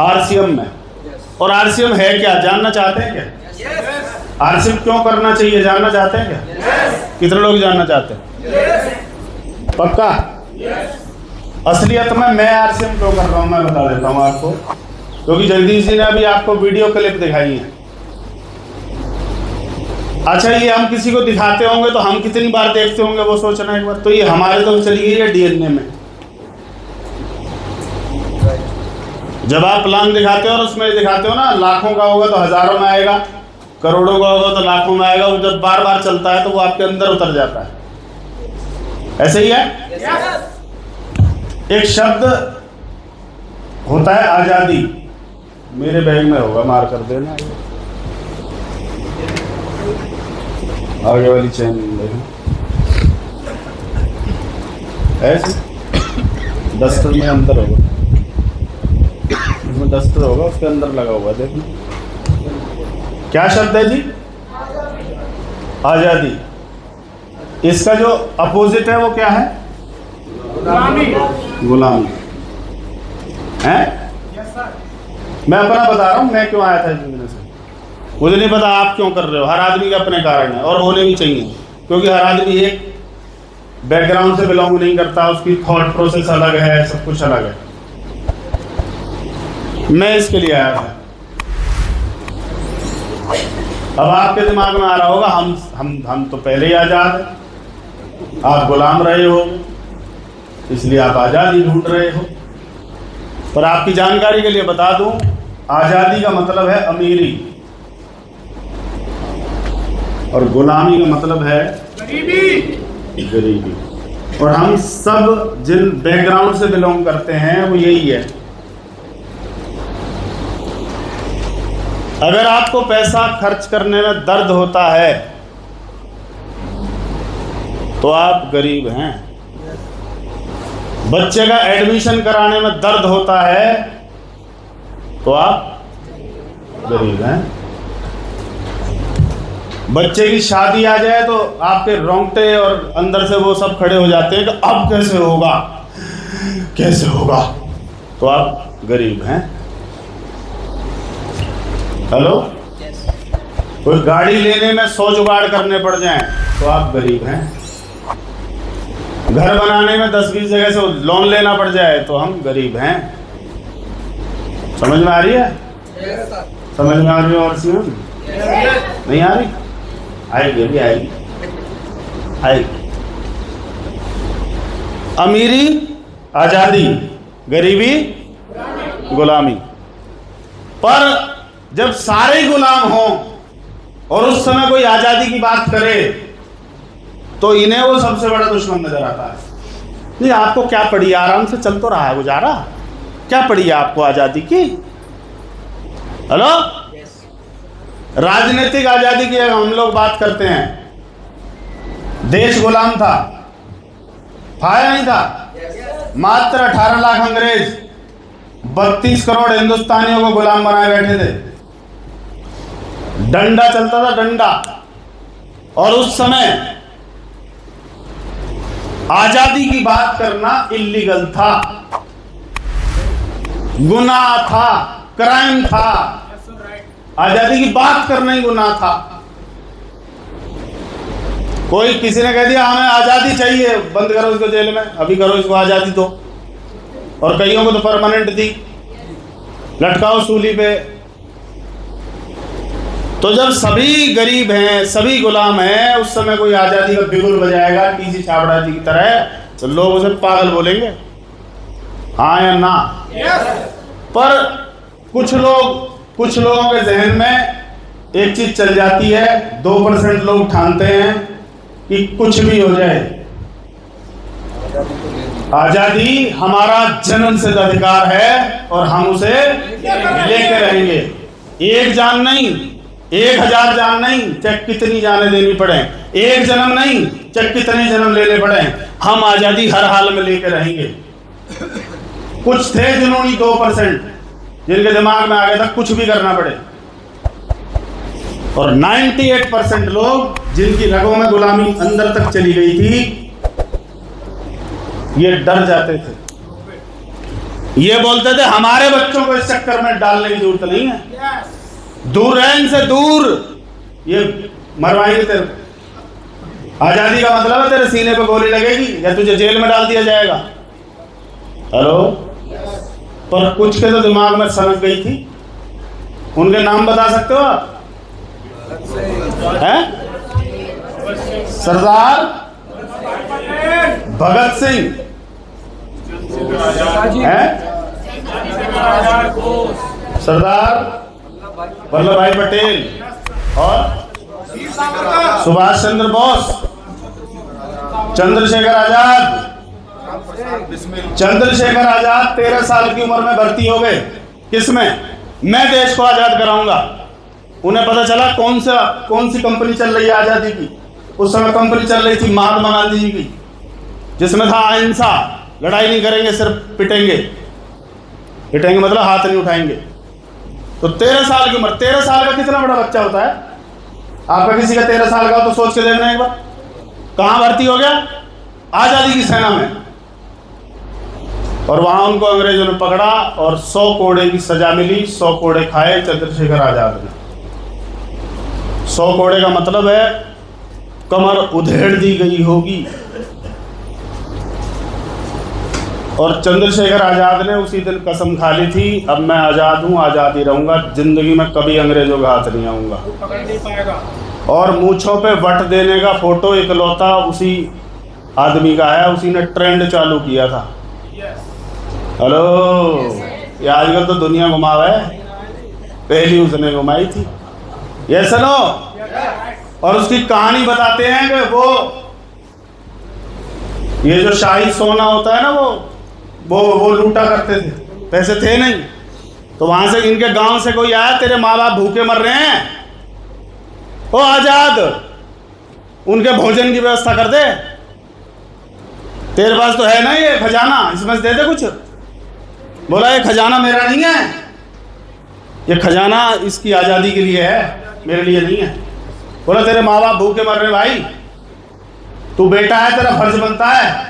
RCM में। और RCM है क्या, जानना चाहते हैं क्या? आरसीएम क्यों करना चाहिए, जानना चाहते हैं क्या? कितने लोग जानना चाहते हैं? पक्का? असलियत में मैं आरसीएम क्यों कर रहा हूँ मैं बता देता हूँ आपको, क्योंकि जगदीश जी ने अभी आपको वीडियो क्लिप दिखाई है। अच्छा, ये हम किसी को दिखाते होंगे तो हम कितनी बार देखते होंगे वो सोचना एक बार। तो ये हमारे तो चली गई है डीएनए में। जब आप प्लान दिखाते हो और उसमें दिखाते हो ना, लाखों का होगा तो हजारों में आएगा, करोड़ों का होगा तो लाखों में आएगा। वो जब बार बार चलता है तो वो आपके अंदर उतर जाता है। ऐसे ही है। एक शब्द होता है आजादी। मेरे बैग में होगा, मार कर देना। आगे वाली चैन ऐसे दस्तर में अंदर होगा, इसमें दस्तर होगा, उसके अंदर लगा हुआ देखो। क्या शब्द है जी? आजादी। इसका जो अपोजिट है वो क्या है? गुलामी। गुलामी है। मैं अपना बता रहा हूँ, मैं क्यों आया था जिंदगी से। मुझे नहीं पता आप क्यों कर रहे हो। हर आदमी के अपने कारण है और होने भी चाहिए, क्योंकि हर आदमी एक बैकग्राउंड से बिलोंग नहीं करता, उसकी थॉट प्रोसेस अलग है, सब कुछ अलग है। मैं इसके लिए आया था। अब आपके दिमाग में आ रहा होगा हम तो पहले ही आजाद हैं, आप गुलाम रहे हो इसलिए आप आजादी ढूंढ रहे हो। पर आपकी जानकारी के लिए बता दूं, आजादी का मतलब है अमीरी और गुलामी का मतलब है गरीबी। और हम सब जिन बैकग्राउंड से बिलोंग करते हैं वो यही है। अगर आपको पैसा खर्च करने में दर्द होता है तो आप गरीब हैं। बच्चे का एडमिशन कराने में दर्द होता है तो आप गरीब हैं। बच्चे की शादी आ जाए तो आपके रोंगटे और अंदर से वो सब खड़े हो जाते हैं कि अब कैसे होगा, कैसे होगा, तो आप गरीब हैं। हेलो? कोई गाड़ी लेने में 100 जुगाड़ करने पड़ जाएं तो आप गरीब हैं। घर बनाने में 10-20 जगह से लोन लेना पड़ जाए तो हम गरीब हैं। समझ में आ रही है? समझ में आ रही है? और सुन, नहीं आ रही? आएगी, अभी आएगी, आएगी। अमीरी आजादी, गरीबी गुलामी। पर जब सारे गुलाम हों और उस समय कोई आजादी की बात करे तो इन्हें वो सबसे बड़ा दुश्मन नजर आता है। नहीं, आपको क्या पड़ी, आराम से चल तो रहा है गुजारा, क्या पड़ी है आपको आजादी की? हेलो? राजनीतिक आजादी की हम लोग बात करते हैं, देश गुलाम था या नहीं था? मात्र 18 लाख अंग्रेज 32 करोड़ हिंदुस्तानियों को गुलाम बनाए बैठे थे। डंडा चलता था, डंडा। और उस समय आजादी की बात करना इल्लीगल था, गुनाह था, क्राइम था। आजादी की बात करना ही गुनाह था। कोई किसी ने कह दिया हमें आजादी चाहिए, बंद करो इसको जेल में, अभी करो इसको आजादी दो। और कईयों को तो परमानेंट दी, लटकाओ सूली पे। तो जब सभी गरीब हैं, सभी गुलाम हैं, उस समय कोई आजादी का बिगुल बजाएगा टीसी छाबड़ा जी की तरह, तो लोग उसे पागल बोलेंगे, हाँ या ना? पर कुछ लोगों के जहन में एक चीज चल जाती है। 2% लोग ठानते हैं कि कुछ भी हो जाए, आजादी हमारा जन्म सिद्ध अधिकार है और हम उसे लेके रहेंगे। एक जान नहीं, 1000 जान नहीं, चाहे कितनी जानें देनी पड़े, एक जन्म नहीं, चाहे कितने जन्म लेने पड़े, हम आजादी हर हाल में लेके रहेंगे। कुछ थे जुनूनी 2% जिनके दिमाग में आ गया था कुछ भी करना पड़े, और 98% लोग जिनकी रगों में गुलामी अंदर तक चली गई थी, ये डर जाते थे ये बोलते थे हमारे बच्चों को इस चक्कर में डालने की जरूरत नहीं है, दूर रह इनसे, दूर, ये मरवाएंगे तेरे। आजादी का मतलब है तेरे सीने पे गोली लगेगी या तुझे जेल में डाल दिया जाएगा। हेलो, पर कुछ के तो दिमाग में सनक गई थी। उनके नाम बता सकते हो आप? हैं? सरदार भगत सिंह हैं, सरदार वल्लभ भाई पटेल और सुभाष चंद्र बोस, चंद्रशेखर आजाद। चंद्रशेखर आजाद 13 साल की उम्र में भर्ती हो गए। किसमें? मैं देश को आजाद कराऊंगा। उन्हें पता चला कौन सी कंपनी चल रही है आजादी की। उस समय कंपनी चल रही थी महात्मा गांधी जी की, जिसमें था अहिंसा, लड़ाई नहीं करेंगे, सिर्फ पिटेंगे। पिटेंगे मतलब हाथ नहीं उठाएंगे। तो 13 साल की उम्र, 13 साल का कितना बड़ा बच्चा होता है? आपका किसी का 13 साल का हो तो सोच के देखना एक बार, कहां भर्ती हो गया? आजादी की सेना में। और वहां उनको अंग्रेजों ने पकड़ा और 100 कोड़े की सजा मिली। 100 कोड़े खाए चंद्रशेखर आजाद ने। 100 कोड़े का मतलब है कमर उधेड़ दी गई होगी। और चंद्रशेखर आजाद ने उसी दिन कसम खा ली थी, अब मैं आजाद हूं, आजाद ही रहूंगा, जिंदगी में कभी अंग्रेजों का हाथ नहीं आऊंगा। पकड़ नहीं पाएगा। और मूंछों पे वट देने का फोटो इकलौता उसी आदमी का है, उसी ने ट्रेंड चालू किया था। हेलो, ये आजकल तो दुनिया घुमावा है, पहली उसने घुमाई थी। ये सुनो, और उसकी कहानी बताते हैं कि वो ये जो शाही सोना होता है ना, वो लूटा करते थे, पैसे थे नहीं। तो वहां से इनके गांव से कोई आया, तेरे माँ बाप भूखे मर रहे हैं, ओ आजाद, उनके भोजन की व्यवस्था कर दे, तेरे पास तो है ना ये खजाना, इसमें से दे दे कुछ। बोला ये खजाना मेरा नहीं है, ये खजाना इसकी आजादी के लिए है, मेरे लिए नहीं है। बोला तेरे माँ बाप भूखे मर रहे भाई, तू बेटा है, तेरा फर्ज बनता है।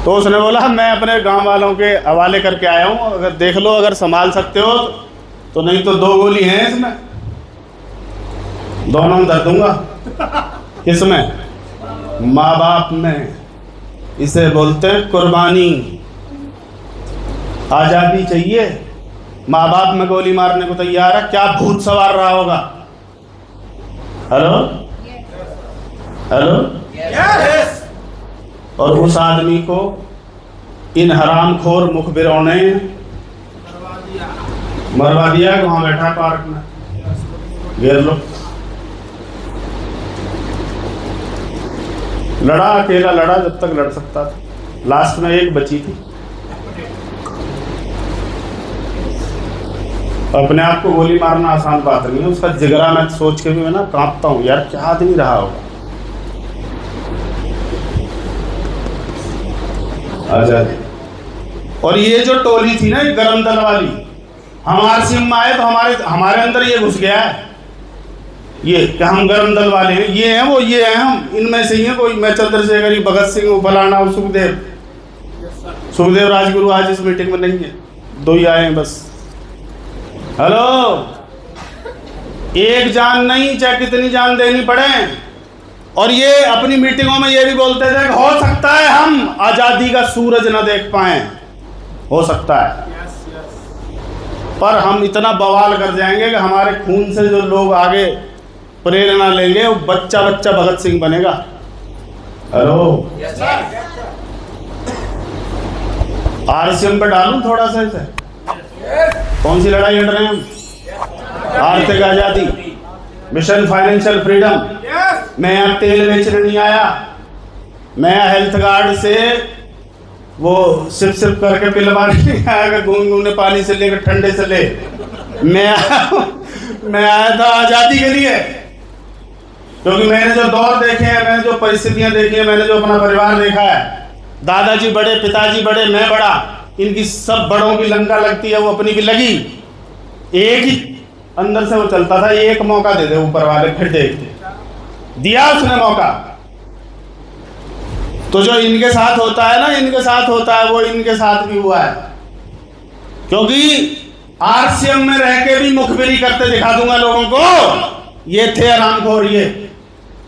तो उसने बोला मैं अपने गांव वालों के हवाले करके आया हूं, अगर देख लो, अगर संभाल सकते हो तो, नहीं तो 2 गोली हैं इसमें, दोनों में धर दूंगा। किसमें? माँ बाप में। इसे बोलते हैं कुर्बानी। आजादी चाहिए, माँ बाप में गोली मारने को तैयार है, क्या भूत सवार रहा होगा। हेलो हेलो, और उस आदमी को इन हरामखोर मुखबिरों ने मरवा दिया। वहां बैठा पार्क में, घेर लो। लड़ा, अकेला लड़ा जब तक लड़ सकता था, लास्ट में एक बची थी। अपने आप को गोली मारना आसान बात नहीं है, उसका जिगरा मैं सोच के भी मैं ना कांपता हूँ यार, क्या आदमी रहा होगा। आजादी। और ये जो टोली थी ना गरम दल वाली, हम आरसीएम में आए तो हमारे अंदर ये घुस गया है, ये कि हम गरम दल वाले हैं, ये हैं वो, ये हैं हम, इनमें से ही है कोई। मैं चंद्रशेखर, भगत सिंह, फलाना, सुखदेव राजगुरु आज इस मीटिंग में नहीं है, 2 ही आए हैं बस। हेलो, एक जान नहीं, चाहे कितनी जान देनी पड़े। और ये अपनी मीटिंगों में ये भी बोलते थे कि हो सकता है हम आजादी का सूरज न देख पाए, हो सकता है, पर हम इतना बवाल कर जाएंगे कि हमारे खून से जो लोग आगे प्रेरणा लेंगे, वो बच्चा बच्चा भगत सिंह बनेगा। हेलो, आरसीएम पे डालूं थोड़ा सा इसे। कौन सी लड़ाई लड़ रहे हैं हम? आर्थिक आजादी, मिशन फाइनेंशियल फ्रीडम। मैं यहाँ तेल बेचने नहीं आया, मैं हेल्थ गार्ड से वो सिप सिप करके पिलवाने नहीं आया, गूंगने पानी से लेकर ठंडे से ले। मैं आया था आजादी के लिए, क्योंकि मैंने जो दौर देखे हैं, मैंने जो परिस्थितियां देखी हैं, मैंने जो अपना परिवार देखा है, दादाजी बड़े, पिताजी बड़े, मैं बड़ा, इनकी सब बड़ों की लंका लगती है, वो अपनी भी लगी। एक ही अंदर से वो चलता था, एक मौका दे दे ऊपर वाले, फिर देखते। दिया उसने मौका। तो जो इनके साथ होता है ना, इनके साथ होता है, वो इनके साथ भी हुआ है। क्योंकि आरसीएम में रह के भी मुखबिरी करते दिखा दूंगा लोगों को, ये थे हरामखोर। ये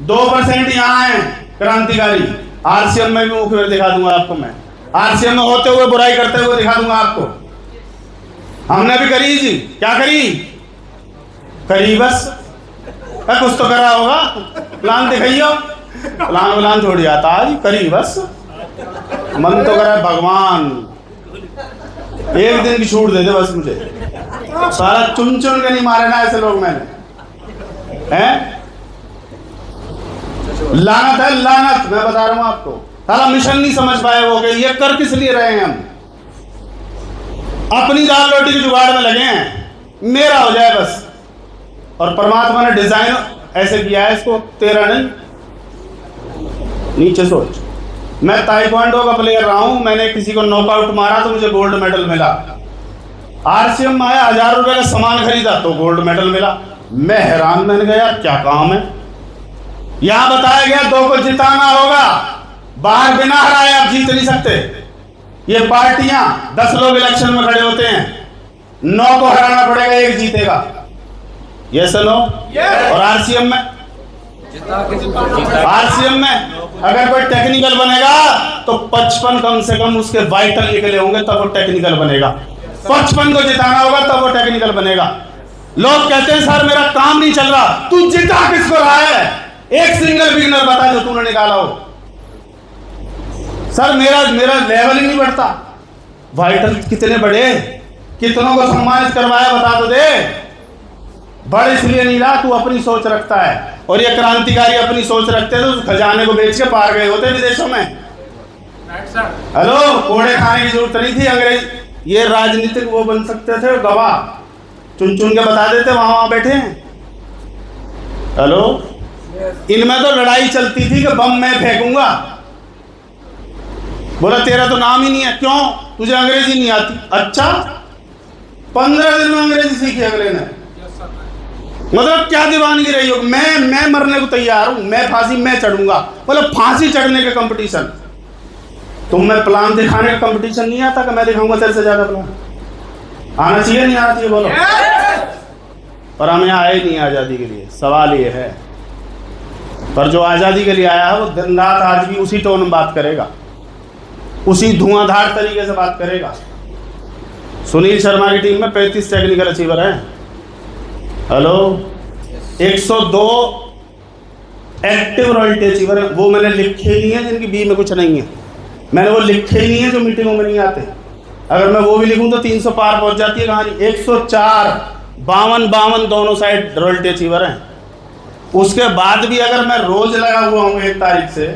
2% यहाँ है क्रांतिकारी, आरसीएम में भी मुखबिरी दिखा दूंगा आपको मैं। आरसीएम में होते हुए बुराई करते हुए दिखा दूंगा आपको। हमने भी करी जी, क्या करी बस कुछ तो करा होगा, प्लान दिखाइयो। प्लान थोड़ी आता आज, करी बस, मन तो करा भगवान एक दिन की छूट दे दे बस मुझे। सारा चुन के नहीं मारे ना ऐसे लोग मैंने, हैं? लानत है लानत, मैं बता रहा हूं आपको। सारा मिशन नहीं समझ पाए वो, ये कर किस लिए रहे हैं हम? अपनी दाल रोटी के जुगाड़ में लगे हैं, मेरा हो जाए बस। और परमात्मा ने डिजाइन ऐसे किया है इसको, तेरा नहीं। नीचे सोच, मैं ताइक्वांडो का प्लेयर रहा हूं, मैंने किसी को नॉकआउट मारा तो मुझे गोल्ड मेडल मिला। आरसीएम में आया, 1000 रुपए का सामान खरीदा तो गोल्ड मेडल मिला। मैं हैरान, मैंने कहा यार क्या काम है। यहां बताया गया 2 को जिताना होगा, बाहर बिना हराए आप जीत नहीं सकते। ये पार्टियां 10 लोग इलेक्शन में खड़े होते हैं, 9 को हराना पड़ेगा, 1 जीतेगा। ये सुनो। और आरसीएम में अगर कोई टेक्निकल बनेगा तो 55 कम से कम उसके वाइटल निकले होंगे तब वो टेक्निकल बनेगा। 55 को जिताना होगा तब वो टेक्निकल बनेगा। लोग कहते हैं सर मेरा काम नहीं चल रहा, तू जिता किसको रहा है? एक सिंगल बिगिनर बता जो तूने निकाला हो। सर मेरा लेवल ही नहीं बढ़ता। वाइटल कितने बड़े, कितनों को सम्मानित करवाया बता तो दे। बड़ इसलिए नहीं रहा, तू अपनी सोच रखता है। और ये क्रांतिकारी अपनी सोच रखते तो खजाने को बेच के पार गए होते विदेशों में। हेलो, कोड़े खाने की जरूरत नहीं थी। अंग्रेज ये राजनीतिक वो बन सकते थे, गवाह चुन के बता देते वहां बैठे हैं। हेलो, इनमें तो लड़ाई चलती थी कि बम मैं फेंकूंगा। बोला तेरा तो नाम ही नहीं है, क्यों? तुझे अंग्रेजी नहीं आती? अच्छा, 15 दिन में अंग्रेजी सीखी अगले ने। मतलब क्या दीवानगी रही हो? मैं मरने को तैयार हूं, मैं फांसी मैं चढ़ूंगा। मतलब फांसी चढ़ने का कंपटीशन। तुम्हें प्लान दिखाने का कंपटीशन नहीं आता कि मैं दिखाऊंगा तेरे से ज्यादा प्लान? आना चाहिए नहीं आना चाहिए बोलो? पर हम यहाँ आए नहीं आजादी के लिए, सवाल ये है। पर जो आजादी के लिए आया है वो दिन रात आज भी उसी टोन में बात करेगा, उसी धुआंधार तरीके से बात करेगा। सुनील शर्मा की टीम में 35 टेक्निकल अचीवर हैं। हेलो, 102 एक्टिव रॉयल्टी अचीवर हैं। वो मैंने लिखे ही नहीं है जिनकी बी में कुछ नहीं है। मैंने वो लिखे ही नहीं है जो मीटिंगों में नहीं आते। अगर मैं वो भी लिखूं तो 300 पार पहुंच जाती है कहानी। 104 52 दोनों साइड रॉयल्टी अचीवर हैं। उसके बाद भी अगर मैं रोज लगा हुआ हूं 1 तारीख से,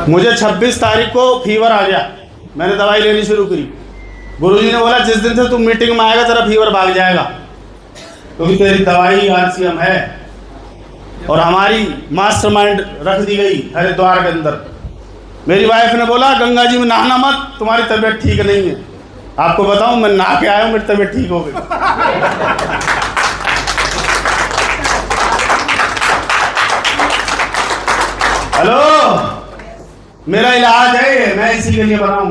मुझे 26 तारीख को फीवर आ गया, मैंने दवाई लेनी शुरू करी। गुरुजी ने बोला जिस दिन से तू मीटिंग में आएगा तेरा फीवर भाग जाएगा, क्योंकि तेरी दवाई आरसीएम है। और हमारी मास्टरमाइंड रख दी गई हरिद्वार के अंदर। मेरी वाइफ ने बोला गंगा जी में नहाना मत, तुम्हारी तबीयत ठीक नहीं है। आपको बताऊं, मैं नहा के आया हूं, मेरी तबीयत ठीक हो गई। हेलो, मेरा इलाज है ये, मैं इसी के लिए बना हूं।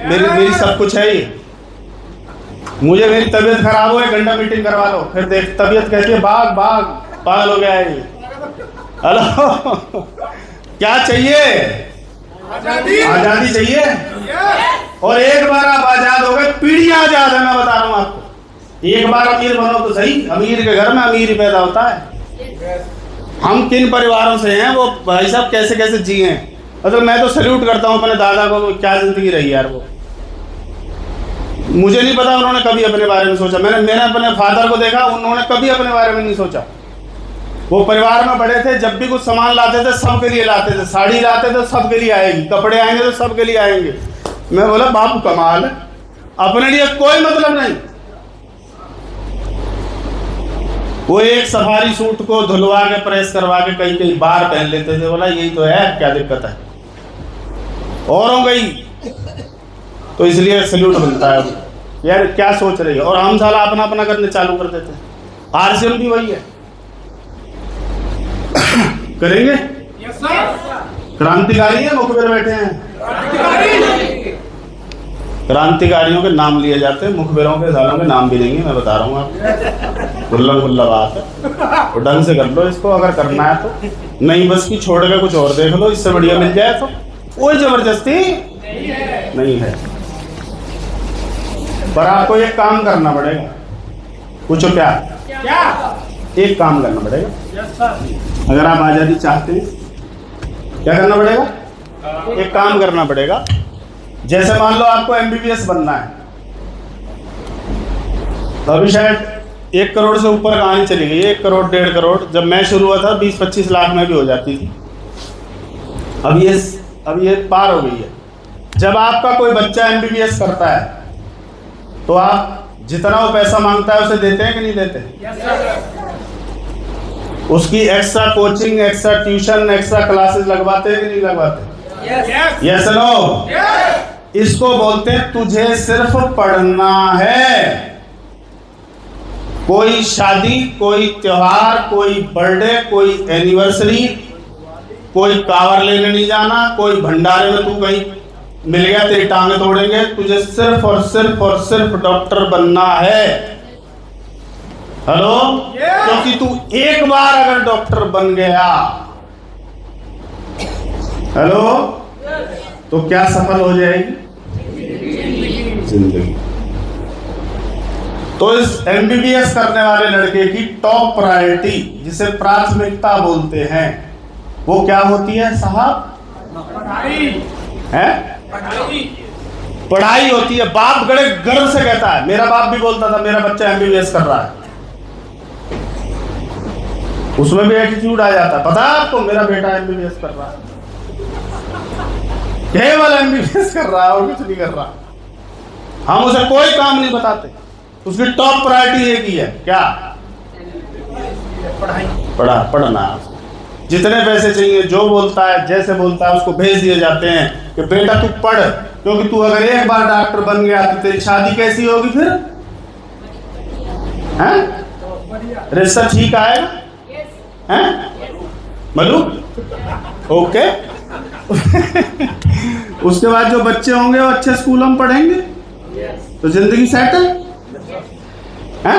मेरी सब कुछ है ये। मुझे मेरी तबीयत खराब हो, 1 घंटा मीटिंग करवा लो, फिर देख तबीयत कहती है भाग पागल हो गया है ये। हेलो, क्या चाहिए? आजादी चाहिए। और एक बार आप आजाद हो गए, पीढ़ियां आजाद है। मैं बता रहा हूं आपको, एक बार अमीर बनो तो सही। अमीर के घर में अमीर ही पैदा होता है। हम किन परिवारों से हैं वो भाई साहब कैसे कैसे जिए हैं। मतलब मैं तो सल्यूट करता हूं अपने दादा को, क्या जिंदगी रही यार वो। मुझे नहीं पता उन्होंने कभी अपने बारे में सोचा। मैंने अपने फादर को देखा, उन्होंने कभी अपने बारे में नहीं सोचा। वो परिवार में बड़े थे, जब भी कुछ सामान लाते थे सबके लिए लाते थे। साड़ी लाते थे सबके लिए आएगी, कपड़े आएंगे तो सबके लिए आएंगे। मैं बोला बापू कमाल है, अपने लिए कोई मतलब नहीं। वो एक सफारी सूट को धुलवा के प्रेस करवा के कई बार पहन लेते थे। बोला यही तो है, क्या दिक्कत है? औरों गई तो इसलिए सल्यूट बनता है यार, क्या सोच रही है। और हम साला अपना करने चालू कर देते हैं। आरसीएम भी वही है। करेंगे? क्रांतिकारी है, मुखबिर बैठे हैं। क्रांतिकारियों के नाम लिए जाते हैं, मुखबिरों के सालों के नाम भी लेंगे, मैं बता रहा हूँ आपको। खुल्ला खुल्ला बात है, तो ढंग से कर लो इसको अगर करना है तो। नहीं बस की छोड़ के कुछ और देख लो, इससे बढ़िया मिल जाए तो कोई जबरदस्ती नहीं है। पर आपको एक काम करना पड़ेगा। पूछो क्या? एक काम करना पड़ेगा। अगर आप आजादी चाहते हैं, क्या करना पड़ेगा? एक काम करना पड़ेगा। जैसे मान लो आपको एमबीबीएस बनना है, तो अभी शायद 1 करोड़ से ऊपर कहानी चली गई है, 1 करोड़ 1.5 करोड़। जब मैं शुरू हुआ था 20-25 लाख में भी हो जाती थी। अब ये पार हो गई है। जब आपका कोई बच्चा एमबीबीएस करता है तो आप जितना वो पैसा मांगता है उसे देते हैं कि नहीं देते? उसकी extra coaching, extra tuition, extra classes लगवाते हैं कि नहीं लगवाते? Yes no? इसको बोलते हैं तुझे सिर्फ पढ़ना है। कोई शादी, कोई त्योहार, कोई बर्थडे, कोई एनिवर्सरी, कोई कावर लेने नहीं जाना, कोई भंडारे में तू कहीं मिल गया तेरी टांगे तोड़ेंगे। तुझे सिर्फ और सिर्फ डॉक्टर बनना है। हेलो? क्योंकि तू एक बार अगर डॉक्टर बन गया, हेलो, तो क्या सफल हो जाएगी जिंदगी। तो इस एमबीबीएस करने वाले लड़के की टॉप प्रायोरिटी, जिसे प्राथमिकता बोलते हैं, वो क्या होती है साहब? पढ़ाई होती है। बाप बड़े गर्व से कहता है, मेरा बाप भी बोलता था मेरा बच्चा एमबीबीएस कर रहा है। उसमें भी एटीट्यूड आ जाता है, पता है आपको मेरा बेटा एमबीबीएस कर रहा है, केवल एमबीबीएस कर रहा है और कुछ नहीं कर रहा। हम उसे कोई काम नहीं बताते। उसकी टॉप प्रायोरिटी एक ही है, क्या? पढ़ना। जितने पैसे चाहिए, जो बोलता है, जैसे बोलता है, उसको भेज दिए जाते हैं कि बेटा तू पढ़, क्योंकि तू अगर एक बार डॉक्टर बन गया तो तेरी शादी कैसी होगी फिर? हैं? रिश्ता ठीक आएगा? हैं? मलू? ओके। उसके बाद जो बच्चे होंगे वो अच्छे स्कूलों में पढ़ेंगे तो जिंदगी सेटल है।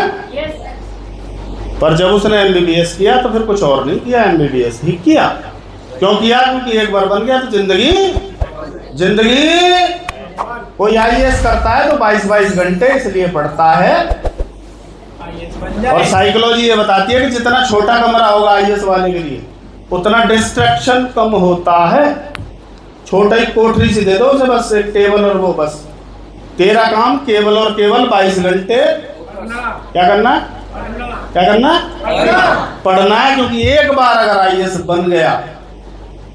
पर जब उसने एमबीबीएस किया तो फिर कुछ और नहीं किया, एमबीबीएस ही किया। क्यों किया? क्योंकि एक बार बन गया तो जिंदगी। कोई आईएएस करता है तो 22 घंटे इसलिए पढ़ता है। और साइकोलॉजी ये बताती है कि जितना छोटा कमरा होगा आईएएस वाले के लिए, उतना डिस्ट्रैक्शन कम होता है। छोटा ही कोठरी से दे दो उसे, बस एक टेबल और वो, बस तेरा काम केवल और केवल 22 घंटे क्या करना? पढ़ना है। क्योंकि एक बार अगर आईएएस बन गया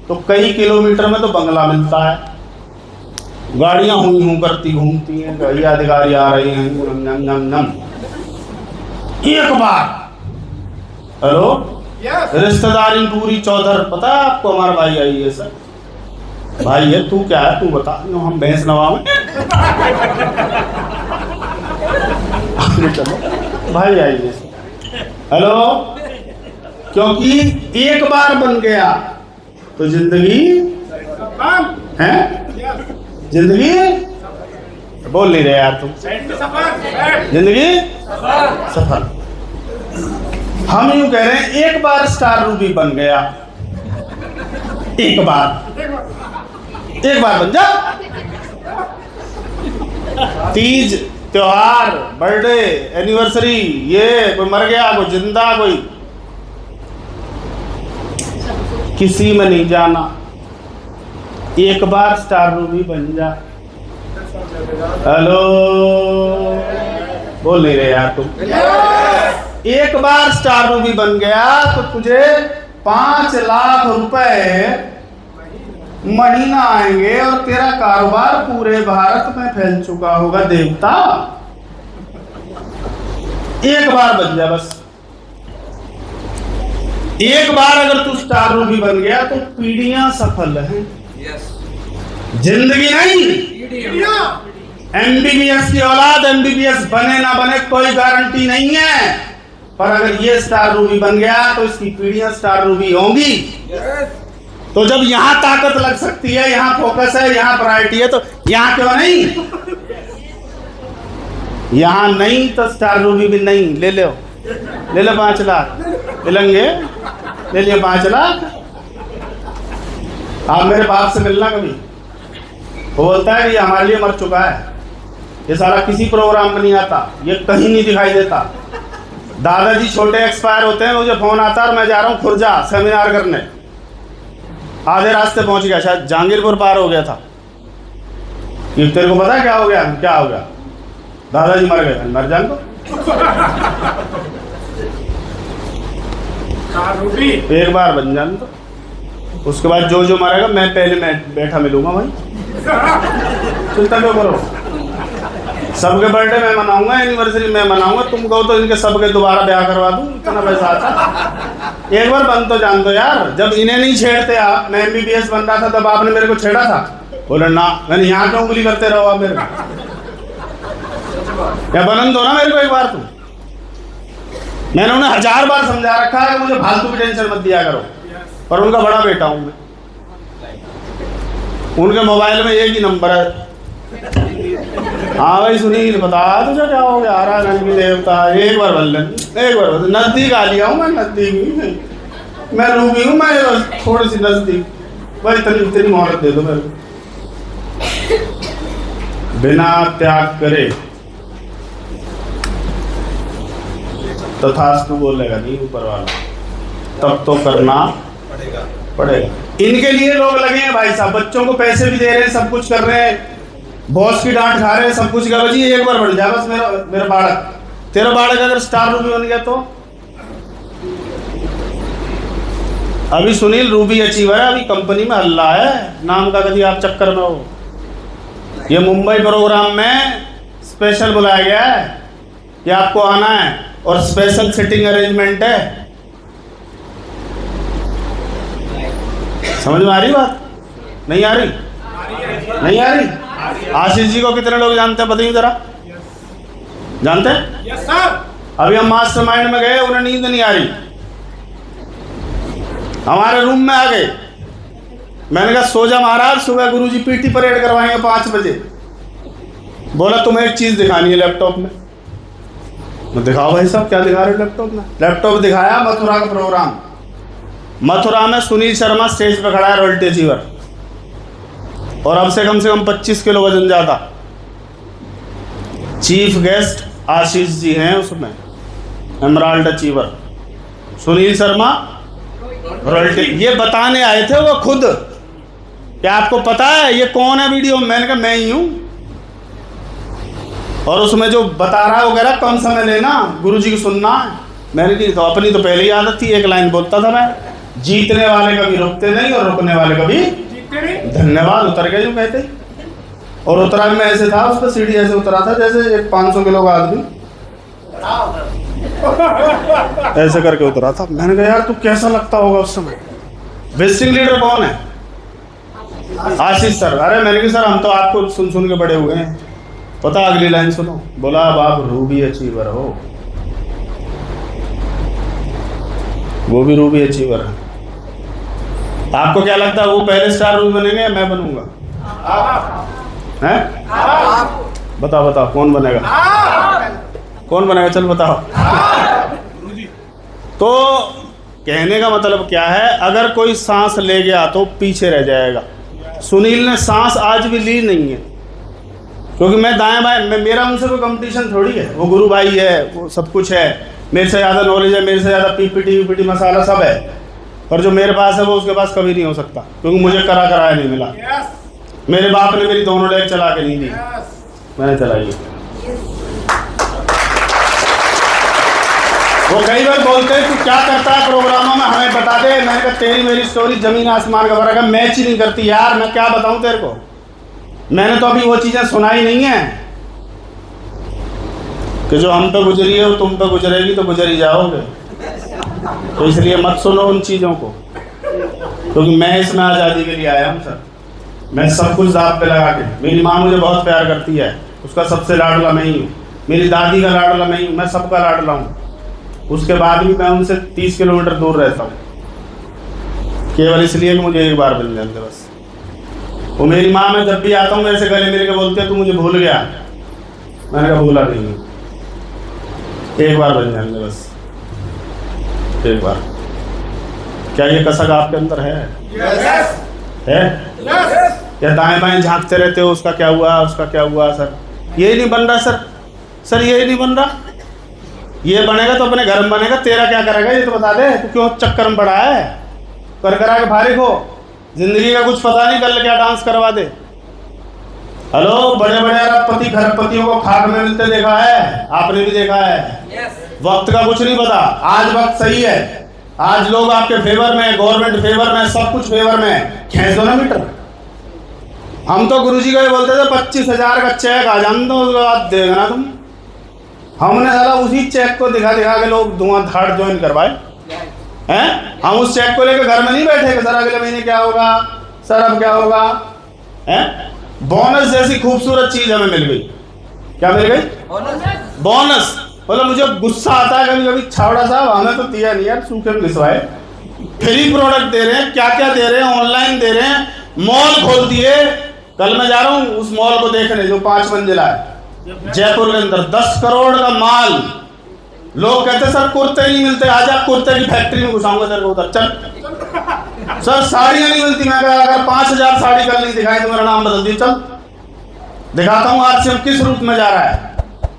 तो कई किलोमीटर में तो बंगला मिलता है, गाड़ियां हूं करती घूमती हैं, कई अधिकारी आ रहे हैं, एक बार। हेलो? रिश्तेदारी पूरी चौधर। पता है आपको हमारा भाई आईएएस है? भाई है, तू क्या है? तू बता। हम भैंस नवा में चलो भाई आईएएस। हेलो? क्योंकि एक बार बन गया तो जिंदगी है। जिंदगी बोल नहीं रहे यार तुम। जिंदगी सफल। हम यूं कह रहे हैं, एक बार स्टार रूबी बन गया, एक बार बन जा। तीज, त्योहार, बर्थडे, एनिवर्सरी, ये कोई मर गया, कोई जिंदा, कोई किसी में नहीं जाना। एक बार स्टार रूबी बन जा। हेलो? बोल नहीं रहे यार तुम। एक बार स्टार रूबी बन गया तो तुझे 5 लाख रुपए महीना आएंगे और तेरा कारोबार पूरे भारत में फैल चुका होगा देवता। एक बार बन जा बस। एक बार अगर तू स्टार रूबी बन गया तो पीढ़ियां सफल हैं, जिंदगी नहीं। एमबीबीएस की औलाद एमबीबीएस बने ना बने कोई गारंटी नहीं है, पर अगर ये स्टार रूबी बन गया तो इसकी पीढ़ियां स्टार रूबी होंगी। तो जब यहाँ ताकत लग सकती है, यहाँ फोकस है, यहाँ प्रायोरिटी है, तो यहाँ क्यों नहीं? यहाँ नहीं तो स्टार रूबी भी नहीं। ले लो 5 लाख ले लेंगे, ले लिया 5 लाख। आप मेरे बाप से मिलना कभी, वो बोलता है कि ये हमारे लिए मर चुका है, ये सारा किसी प्रोग्राम में नहीं आता, ये कहीं नहीं दिखाई देता। दादाजी छोटे एक्सपायर होते हैं, मुझे फोन आता है और मैं जा रहा हूँ खुर्जा सेमिनार करने। आधे रास्ते पहुंच गया, शायद जहांगीरपुर पार हो गया था कि तेरे को पता है क्या हो गया? क्या हो गया? दादाजी मर गए। मर जान तो एक बार बन जान तो, उसके बाद जो जो मरेगा मैं पहले मैं बैठा मिलूंगा भाई, चिंता क्यों करो। सबके बर्थडे मैं मनाऊंगा, एनिवर्सरी मैं मनाऊंगा, तुम कहो तो इनके सबके दोबारा ब्याह करवा दूं, इतना पैसा आता। एक बार बन तो जान दो यार। जब इन्हें नहीं छेड़ते आप, मैं MBBS बन रहा था तब आपने मेरे को छेड़ा था? बोले ना, मैंने यहाँ क्यों उंगली करते रहो आप मेरे को? या बनन दो ना मेरे को एक बार। तुम मैंने उन्हें 1000 बार समझा रखा है मुझे फालतू की टेंशन मत दिया करो, पर उनका बड़ा बेटा हूं मैं। उनके मोबाइल में एक ही नंबर है। हाँ भाई सुनील बता तुझे क्या हो गया? आराधन की देवता एक बार बन लें, एक बार बन। नजदीक आ लिया हूँ मैं, नजदीक नहीं, मैं रूबी हूँ, मैं थोड़ी सी नजदीक। भाई इतनी मोहलत दे दो मेरे को। बिना त्याग करे तथास्तु बोलेगा नहीं ऊपर वाला, तब तो करना पड़ेगा। इनके लिए लोग लगे हैं भाई साहब, बच्चों को पैसे भी दे रहे हैं, सब कुछ कर रहे हैं, बॉस की डांट खा रहे हैं, सब कुछ कर। जी एक बार बढ़ जाए बस मेरा बालक, तेरा बालक अगर स्टार रूबी बन गया तो। अभी सुनील रूबी अचीवर है, अभी कंपनी में हल्ला है, नाम का कभी आप चक्कर में हो। ये मुंबई प्रोग्राम में स्पेशल बुलाया गया है कि आपको आना है और स्पेशल सिटिंग अरेंजमेंट है। समझ में आ रही बात? नहीं आ रही? नहीं आ रही? आशीष जी को कितने लोग जानते हैं बताइए जरा? जानते हैं? Yes sir. अभी हम मास्टरमाइंड में गए, उन्हें नींद नहीं आ रही, हमारे रूम में आ गए। मैंने कहा सो जा महाराज, सुबह गुरुजी पीटी परेड करवाएंगे 5 बजे। बोला तुम्हें एक चीज दिखानी है लैपटॉप में। मैं दिखाओ भाई साहब, क्या दिखा रहे हो लैपटॉप में? लैपटॉप दिखाया, मथुरा का प्रोग्राम। मथुरा में सुनील शर्मा स्टेज पर खड़ा है, रॉयल्टी अचीवर, और अब से कम 25 किलो वजन ज्यादा। चीफ गेस्ट आशीष जी हैं उसमें, emerald achiever, Sunil Sharma royalty. ये बताने आए थे वो खुद, क्या आपको पता है ये कौन है वीडियो? मैंने कहा मैं ही हूं। और उसमें जो बता रहा है वो कह रहा कौन समय लेना, गुरुजी की सुनना है। मैंने की तो अपनी तो पहले ही आदत थी, एक लाइन बोलता था मैं, जीतने वाले कभी रुकते नहीं और रुकने वाले कभी धन्यवाद। उतर गए जो कहते। और उतरा में ऐसे था, उस पर सीढ़ी ऐसे उतरा था जैसे एक 500 किलो का आदमी ऐसे करके उतरा था। मैंने कहा यार तू कैसा लगता होगा उस समय? विजिटिंग लीडर कौन है? आशीष सर। अरे मैंने कहा सर हम तो आपको सुन सुन के बड़े हुए हैं। पता अगली लाइन सुनो, बोला अब आप रूबी अचीवर हो। वो भी रूबी अचीवर है। आपको क्या लगता है वो पहले स्टार रूबी बनेंगे या मैं बनूंगा? हैं? बताओ बताओ कौन बनेगा? कौन बनेगा? चल बताओ। तो कहने का मतलब क्या है, अगर कोई सांस ले गया तो पीछे रह जाएगा। सुनील ने सांस आज भी ली नहीं है, क्योंकि मैं दाएं बाएं, मेरा उनसे कोई कंपटीशन थोड़ी है। वो गुरु भाई है, वो सब कुछ है, मेरे से ज़्यादा नॉलेज है, मेरे से ज़्यादा पीपीटी मसाला सब है, पर जो मेरे पास है वो उसके पास कभी नहीं हो सकता, क्योंकि मुझे कराया नहीं मिला। मेरे बाप ने मेरी दोनों लेग चला के नहीं दी, मैंने चलाई। वो कई बार बोलते हैं तू क्या करता है प्रोग्रामों में, हमें बता दे। मैंने कहा तेरी मेरी स्टोरी जमीन आसमान का फर्क है, मैच ही नहीं करती यार। मैं क्या बताऊं तेरे को, मैंने तो अभी वो चीज़ें सुनाई नहीं है कि जो हम पे गुजरी है वो तुम पे गुजरेगी तो गुजर ही जाओगे। तो इसलिए मत सुनो उन चीज़ों को, क्योंकि मैं इसमें आज़ादी के लिए आया हूँ सर। मैं सब कुछ दांव पे लगा के, मेरी माँ मुझे बहुत प्यार करती है, उसका सबसे लाडला मैं ही हूँ। मेरी दादी का लाडला मैं ही हूँ, मैं सबका लाडला हूँ। उसके बाद भी मैं उनसे 30 किलोमीटर दूर रहता हूँ। केवल इसलिए कि मुझे एक बार मिल जाते बस। वो मेरी माँ, मैं जब भी आता हूँ मेरे से गले मिल के बोलते हैं तू मुझे भूल गया। मैंने कहा भूला नहीं, एक बार बन जाएंगे बस, एक बार। क्या ये कसक आपके अंदर है? है? या दाएं बाएं झांकते रहते हो, उसका क्या हुआ, उसका क्या हुआ? सर यही नहीं बन रहा, सर यही नहीं बन रहा। ये बनेगा तो अपने घर में बनेगा, तेरा क्या करेगा ये तो बता दे। तू क्यों चक्कर में पड़ा है? कर करा के फारिग हो, जिंदगी का कुछ पता नहीं, कल क्या डांस करवा दे। हेलो, बड़े बड़े अरबपति खरबपतियों को खाक में मिलते देखा है, आपने भी देखा है। वक्त का कुछ नहीं पता। आज वक्त सही है, आज लोग आपके फेवर में, गवर्नमेंट फेवर में, सब कुछ फेवर में। खींच दो ना मीटर। हम तो गुरुजी को ये बोलते थे 25,000 का चेक आ जान दो, उसके बाद देखना तुम। हमने साला उसी चेक को दिखा दिखा के लोग धुआंधार ज्वाइन करवाए हैं। हम उस चेक को लेकर घर में नहीं बैठे कि सर अगले महीने क्या होगा, सर अब क्या होगा हैं। बोनस जैसी खूबसूरत चीज हमें मिल गई। क्या मिल गई? बोनस। बोला मुझे गुस्सा आता है कभी कभी, छावड़ा साहब हमें तो दिया नहीं यार, सूखे में घिसवाए। फ्री प्रोडक्ट दे रहे हैं, क्या क्या दे रहे हैं, ऑनलाइन दे रहे हैं, मॉल खोल दिए। कल मैं जा रहा हूँ उस मॉल को देखने जो 5 मंजिला है जयपुर के अंदर, 10 करोड़ का माल। लोग कहते सर कुर्ते नहीं मिलते, आज आप कुर्ते की फैक्ट्री में घुसाऊंगा सर को उधर। चल सर साड़ियां नहीं मिलती। मैं कहा अगर 5,000 साड़ी कल नहीं दिखाई तो मेरा नाम बदल दी। चल दिखाता हूँ आरसीएम किस रूप में जा रहा है।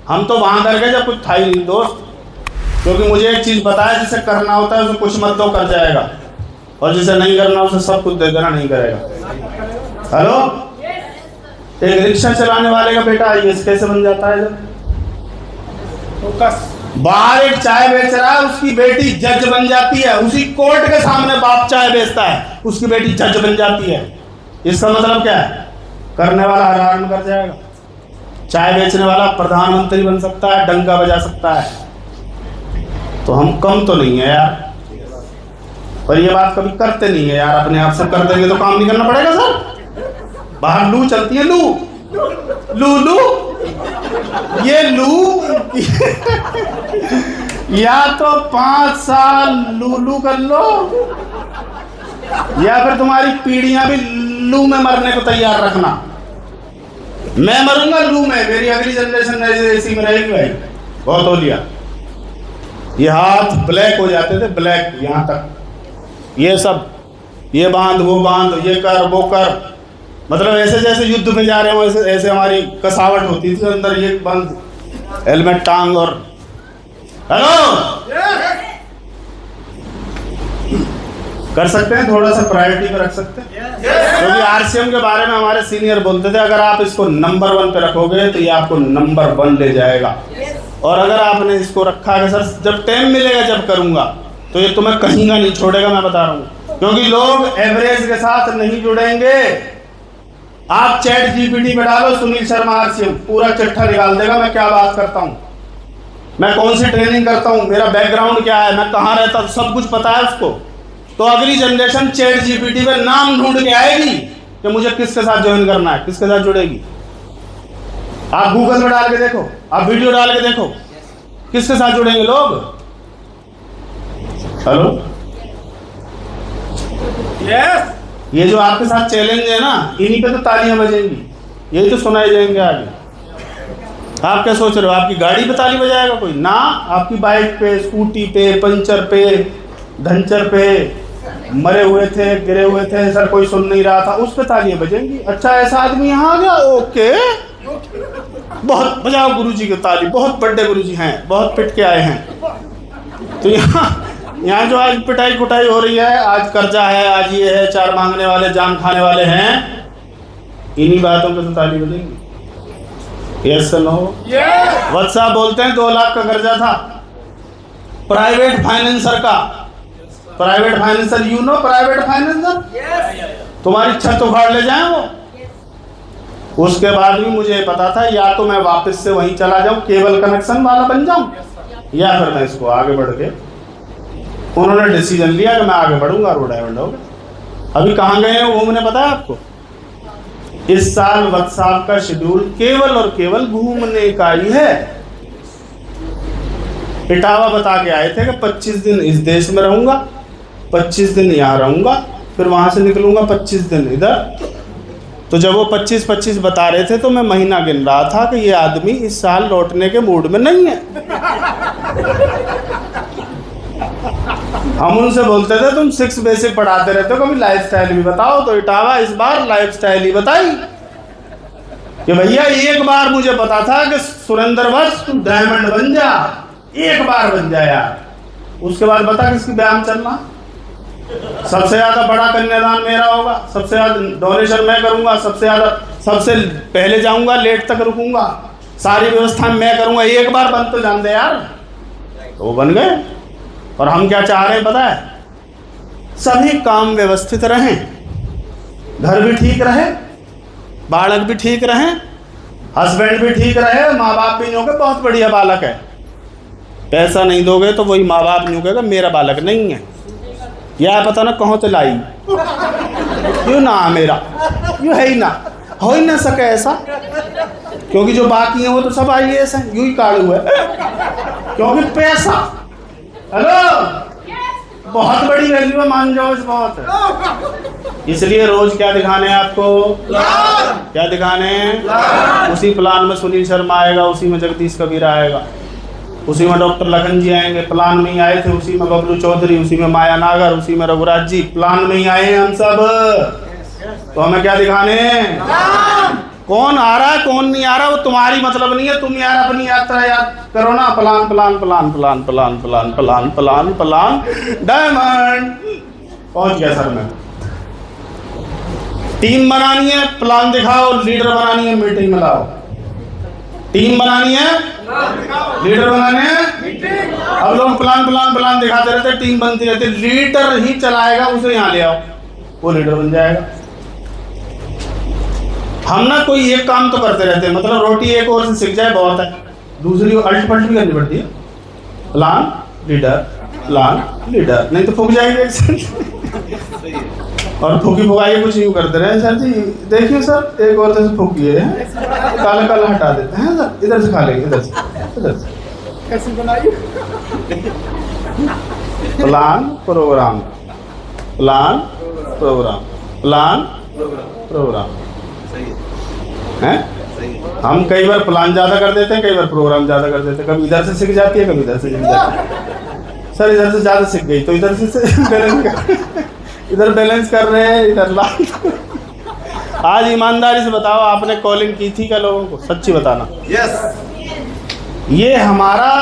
हम तो वहां कर गए जब कुछ था ही नहीं दोस्त, क्योंकि मुझे एक चीज पता है, जिसे करना होता है उसे कुछ मत दो कर जाएगा, और जिसे नहीं करना उसे सब कुछ दे देना नहीं करेगा। हेलो, एक रिक्शा चलाने वाले का बेटा आईएएस कैसे बन जाता है? जब बाहर एक चाय बेच रहा है, उसकी बेटी जज बन जाती है। उसी कोर्ट के सामने बाप चाय बेचता है, उसकी बेटी जज बन जाती है। इसका मतलब क्या है? करने वाला हर हाल में कर जाएगा। चाय बेचने वाला प्रधानमंत्री बन सकता है, डंका बजा सकता है। तो हम कम तो नहीं है यार, पर ये बात कभी करते नहीं है यार। अपने आप से कर देंगे तो काम नहीं करना पड़ेगा सर। बाहर लू चलती है, लू लू ये लू या तो 5 साल लू कर लो, या फिर तुम्हारी पीढ़ियां भी लू में मरने को तैयार रखना। मैं मरूंगा लू में, मेरी अगली जनरेशन ऐसी में रहेगी भाई। बहुत हो लिया। ये हाथ ब्लैक हो जाते थे, ब्लैक यहां तक, ये सब, ये बांध वो बांध, ये कर वो कर। मतलब ऐसे जैसे युद्ध में जा रहे हो ऐसे ऐसे हमारी कसावट होती थी अंदर। ये बंद, हेलमेट टांग, और हेलो कर सकते हैं, थोड़ा सा प्रायोरिटी पे रख सकते हैं। क्योंकि आरसीएम के बारे में हमारे सीनियर बोलते थे अगर आप इसको नंबर 1 पे रखोगे तो ये आपको नंबर 1 ले जाएगा। और अगर आपने इसको रखा कि सर जब टाइम मिलेगा जब करूंगा, तो ये तुम्हें कहीं का नहीं छोड़ेगा, मैं बता रहा हूँ। क्योंकि लोग एवरेज के साथ नहीं जुड़ेंगे। आप चैट जीपीटी पे डालो सुनील शर्मा आरसीएम, पूरा चिट्ठा निकाल देगा मैं क्या बात करता हूँ, मैं कौन सी ट्रेनिंग करता हूँ, मेरा बैकग्राउंड क्या है, मैं कहाँ रहता हूँ, सब कुछ पता है उसको। तो अगली जनरेशन चैट जीपीटी पे नाम ढूंढ के आएगी कि मुझे किसके साथ ज्वाइन करना है, किसके साथ जुड़ेगी। आप गूगल में डाल के देखो, आप वीडियो डाल के देखो, किसके साथ जुड़ेंगे लोग। हेलो, यस, ये जो आपके साथ चैलेंज है ना, इन्हीं पे तो तालियां बजेंगी, यही तो सुनाए जाएंगे आगे। आप क्या सोच रहे हो आपकी गाड़ी पे ताली बजाएगा कोई? ना, आपकी बाइक पे, स्कूटी पे, पंचर पे, धंचर पे, मरे हुए थे, गिरे हुए थे, सर कोई सुन नहीं रहा था, उस पे तालियां बजेंगी। अच्छा ऐसा आदमी यहाँ आ गया, ओके, बहुत बजाओ गुरुजी की ताली, बहुत बड़े गुरुजी हैं, बहुत पिट के आए हैं। तो यहाँ जो आज पिटाई कुटाई हो रही है, आज कर्जा है, आज ये है, 4 मांगने वाले, जान खाने वाले हैं, इन्हीं बातों पे तो ताली बजेंगी। Yes no? वत्सा बोलते हैं 2 लाख का कर्जा था प्राइवेट फाइनेंसर का। Private financer, you know private financer, तुम्हारी छत उखाड़ ले जाए वो। उसके बाद भी मुझे पता था या तो मैं वापस से वहीं चला जाऊं, केबल कनेक्शन वाला बन जाऊं, या फिर मैं इसको आगे बढ़ के, उन्होंने डिसीजन लिया कि मैं आगे बढ़ूंगा, रोड डाइवर्ट हो गया। अभी कहाँ गए हैं घूमने पता है आपको? इस साल वत्साप का शेड्यूल केवल और केवल घूमने का ही है। इटावा बता के आए थे कि 25 दिन इस देश में रहूंगा, 25 दिन यहाँ रहूंगा, फिर वहाँ से निकलूँगा 25 दिन इधर। तो जब वो 25-25 बता रहे थे तो मैं महीना गिन रहा था कि ये आदमी इस साल लौटने के मूड में नहीं है। हम उनसे बोलते थे तुम 6 बेसिक पढ़ाते रहते हो, कभी लाइफस्टाइल भी बताओ। तो इटावा इस बार लाइफस्टाइल ही बताई कि भैया एक बार मुझे पता था कि सुरेंद्र वत्स तुम डायमंड बन जा, एक बार बन जा यार। उसके बाद बता किसकी व्यायाम चलना। सबसे ज्यादा बड़ा कन्यादान मेरा होगा, सबसे ज्यादा डोनेशन मैं करूंगा, सबसे पहले जाऊंगा, लेट तक रुकूंगा, सारी व्यवस्था मैं करूंगा। एक बार बन तो जान दे यार। तो वो बन गए। और हम क्या चाह रहे हैं पता है? सभी काम व्यवस्थित रहें, घर भी ठीक रहे, बालक भी ठीक रहे, हस्बैंड भी ठीक रहे, माँ बाप भी नहीं होंगे बहुत बढ़िया बालक है। पैसा नहीं दोगे तो वही माँ बाप नहीं कहेगा मेरा बालक नहीं है, या पता ना कहाँ से लाई, क्यों ना मेरा, यूँ है ही ना, हो ही ना सके ऐसा। क्योंकि जो बाकी है वो तो सब IAS हैं, यूँ ही काढ़े हुए, क्योंकि पैसा, हेलो, बहुत बड़ी वैल्यू है, मान जाओ इस बहुत। इसलिए रोज क्या दिखाने हैं आपको, क्या दिखाने हैं? उसी प्लान में सुनील शर्मा आएगा, उसी में जगदीश कबीर आएगा, उसी में डॉक्टर लखन जी आएंगे, प्लान में ही आए थे, उसी में बबलू चौधरी, उसी में माया नागर, उसी में रघुराज जी, प्लान में ही आए हैं हम सब। तो हमें क्या दिखाने? कौन आ रहा है कौन नहीं आ रहा वो तुम्हारी मतलब नहीं है। तुम यार अपनी यात्रा याद करो ना, plan plan plan plan plan plan plan plan plan diamond पहुंच गया सर मैं। टीम बनानी है, प्लान दिखाओ, लीडर बनानी है, मीटिंग में लाओ। टीम बनानी है, लीडर बनाने हैं। अब लोग प्लान प्लान प्लान दिखाते रहते, टीम बनती रहती, लीडर ही चलाएगा, उसे यहाँ ले आओ, वो लीडर बन जाएगा। हम ना कोई एक काम तो करते रहते हैं, मतलब रोटी एक और से सिक जाए बहुत है, दूसरी अल्ट पल्ट भी करनी पड़ती है। प्लान लीडर, प्लान लीडर, नहीं तो फूक जाएगी। और फूकी फुकाई कुछ यूँ करते रहे सर जी, देखिए सर एक और से फूकिए, काला काला हटा देते हैं सर, इधर से खा लेंगे, इधर से कैसे बनाइए। Plan program, plan program, plan program हैं। हम कई बार प्लान ज़्यादा कर देते हैं, कई बार प्रोग्राम ज़्यादा कर देते हैं, कभी इधर से सीख जाती है, कभी इधर से सीख जाती है। सर इधर से ज़्यादा सीख गई तो इधर से बैलेंस कर, इधर बैलेंस कर रहे हैं, इधर ला। आज ईमानदारी से बताओ, आपने कॉलिंग की थी क्या लोगों को? सच्ची बताना। यस। ये हमारा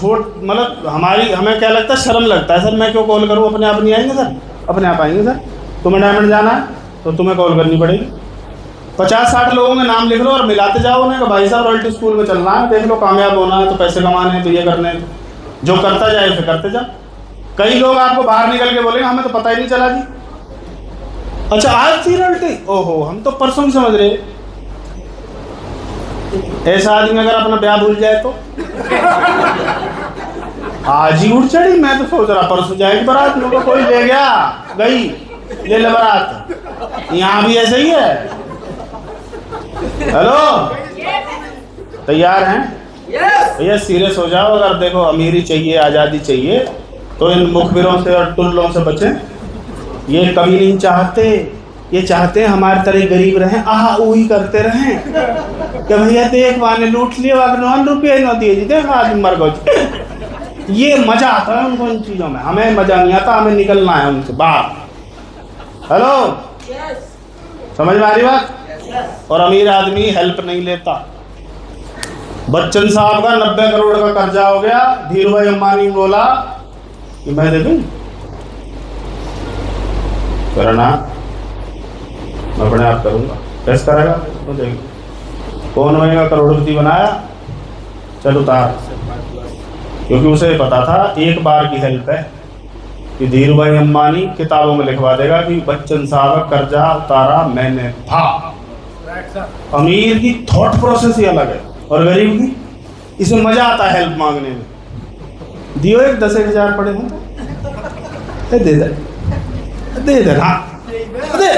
मतलब हमें क्या लगता है, शर्म लगता है सर मैं क्यों कॉल करूँ, अपने आप नहीं आएंगे सर, अपने आप आएंगे सर। तुम्हें डायमंड जाना है तो तुम्हें कॉल करनी पड़ेगी। 50-60 लोगों के नाम लिख लो और मिलाते जाओ उन्हें कि भाई साहब रॉयल्टी स्कूल में चलना है, देख लो कामयाब होना है तो पैसे कमाने हैं, तो ये करने हैं, जो करता जाए उसे करते जा। कई लोग आपको बाहर निकल के बोलेंगे हमें तो पता ही नहीं चला जी। अच्छा आज थी रॉयल्टी, ओहो हम तो परसों ही समझ रहे। ऐसा आदमी अगर अपना ब्याह भूल जाए तो आज ही उठ चढ़ी, मैं तो सोच रहा परसों जाएगी बारात, लोगों को कोई ले गया, गई ले ले बारात। यहाँ भी ऐसे ही है। हेलो, तैयार हैं भैया? सीरियस हो जाओ। अगर देखो अमीरी चाहिए, आज़ादी चाहिए तो इन मुखबिरों से और टुल्लों से बचें। ये कभी नहीं चाहते, ये चाहते हैं हमारे तरह गरीब रहें, आहा वही करते रहें कि भैया देख वाने लूट लिए, 9 रुपये न दिए जी, देख आदमी मर गए। ये मजा आता है उनको इन चीज़ों में, हमें मजा नहीं आता, हमें निकलना है उनसे बाहर। हेलो, समझ में आ रही बात? और अमीर आदमी हेल्प नहीं लेता। बच्चन साहब का 90 करोड़ का कर्जा हो गया, धीरू भाई अंबानी बोला कि मैं दे दूं, करना मैं अपने आप करूंगा। कैसे करेगा तो देख, कौन होएगा करोड़पति बनाया, चल उतार। क्योंकि उसे पता था एक बार की हेल्प है कि धीरू भाई अंबानी किताबों में लिखवा देगा कि बच्चन साहब का कर्जा उतारा मैंने था। अमीर की थॉट प्रोसेस ही अलग है और गरीब की, इसमें मजा आता है हेल्प मांगने में। दियो एक 10,000 पड़े हों तो दे दे, हाँ दे।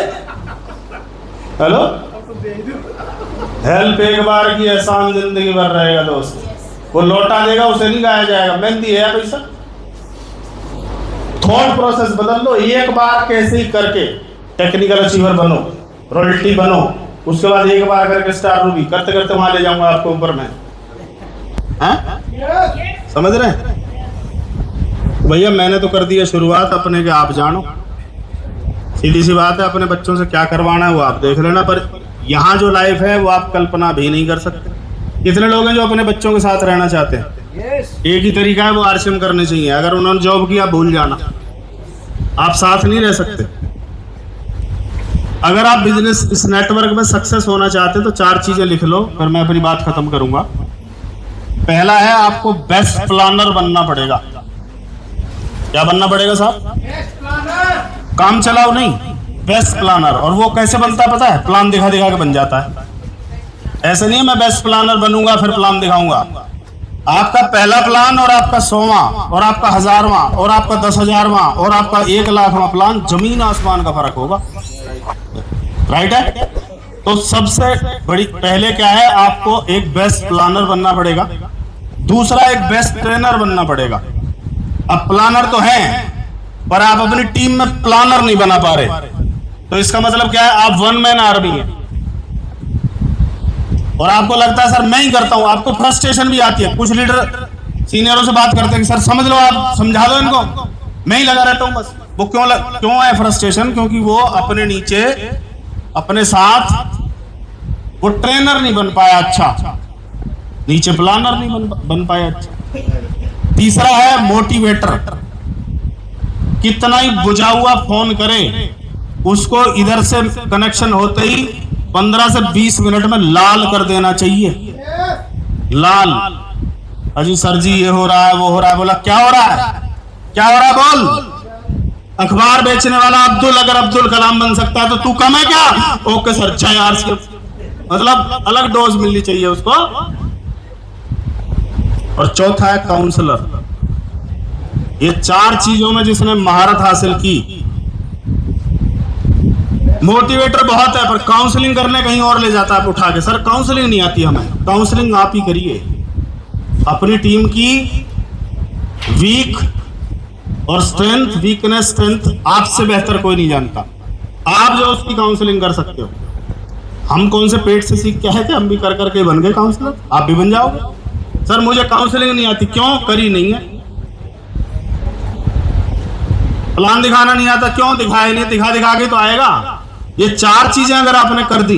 हेलो, हेल्प एक बार की, एहसान जिंदगी भर रहेगा दोस्त। वो लौटा देगा, उसे नहीं गाया जाएगा। मेहंदी है पैसा थॉट प्रोसेस बदल दो। एक बार कैसे ही करके टेक्निकल अचीवर बनो, रॉयल्टी बनो, उसके बाद एक बार करके स्टार रूबी, करते करते वहां ले जाऊंगा आपको ऊपर में। हाँ? समझ रहे हैं भैया? मैंने तो कर दिया शुरुआत, अपने के आप जानो। सीधी सी बात है, अपने बच्चों से क्या करवाना है वो आप देख लेना, पर यहाँ जो लाइफ है वो आप कल्पना भी नहीं कर सकते। कितने लोग हैं जो अपने बच्चों के साथ रहना चाहते हैं? एक ही तरीका है, वो आरसीएम करने चाहिए। अगर उन्होंने जॉब किया भूल जाना, आप साथ नहीं रह सकते। अगर आप बिजनेस इस नेटवर्क में सक्सेस होना चाहते हैं तो 4 चीजें लिख लो, फिर मैं अपनी बात खत्म करूंगा। पहला है, आपको बेस्ट प्लानर बनना पड़ेगा। क्या बनना पड़ेगा साहब? काम चलाओ नहीं, बेस्ट प्लानर। और वो कैसे बनता है पता है? प्लान दिखा दिखा के बन जाता है। ऐसे नहीं है मैं बेस्ट प्लानर बनूंगा फिर प्लान दिखाऊंगा। आपका पहला प्लान और आपका 100वां और आपका 1000वां और आपका 10,000वां और आपका 1,00,000वां प्लान जमीन आसमान का फर्क होगा। राइट है? तो सबसे बड़ी पहले क्या है, आपको एक बेस्ट प्लानर बनना पड़ेगा। दूसरा, एक बेस्ट ट्रेनर बनना पड़ेगा। अब प्लानर तो है पर आप अपनी टीम में प्लानर नहीं बना पा रहे, तो इसका मतलब क्या है? आप वन मैन आर्मी है और आपको लगता है सर मैं ही करता हूं। आपको फ्रस्ट्रेशन भी आती है। कुछ लीडर सीनियरों से बात करते हैं कि सर समझ लो, आप समझा दो इनको, मैं ही लगा रहता हूं बस। वो क्यों है फ्रस्ट्रेशन? क्योंकि वो अपने नीचे अपने साथ वो ट्रेनर नहीं बन पाया अच्छा, नीचे प्लानर नहीं बन पाया अच्छा। तीसरा है मोटिवेटर। कितना ही बुझा हुआ फोन करे, उसको इधर से कनेक्शन होते ही 15 से 20 मिनट में लाल कर देना चाहिए। लाल, अजी सर जी ये हो रहा है वो हो रहा है। बोला क्या हो रहा है? क्या हो रहा है बोल। अखबार बेचने वाला अब्दुल अगर अब्दुल कलाम बन सकता है तो तू कम है क्या? ओके सर, जय आरसीएम। मतलब अलग डोज मिलनी चाहिए उसको। और चौथा है काउंसलर। ये 4 चीजों में जिसने महारत हासिल की। मोटिवेटर बहुत है पर काउंसलिंग करने कहीं और ले जाता है उठा के। सर काउंसलिंग नहीं आती हमें। काउंसलिंग आप ही करिए। अपनी टीम की वीक और स्ट्रेंथ, वीकनेस स्ट्रेंथ आपसे बेहतर कोई नहीं जानता। आप जो उसकी काउंसलिंग कर सकते हो। हम कौन से पेट से सीख के आए थे? हम भी कर करके बन गए काउंसलर। आप भी बन जाओगे। सर मुझे काउंसलिंग नहीं आती। क्यों? करी नहीं है। प्लान दिखाना नहीं आता। क्यों? दिखाया नहीं। दिखा दिखा के तो आएगा। ये 4 चीजें अगर आपने कर दी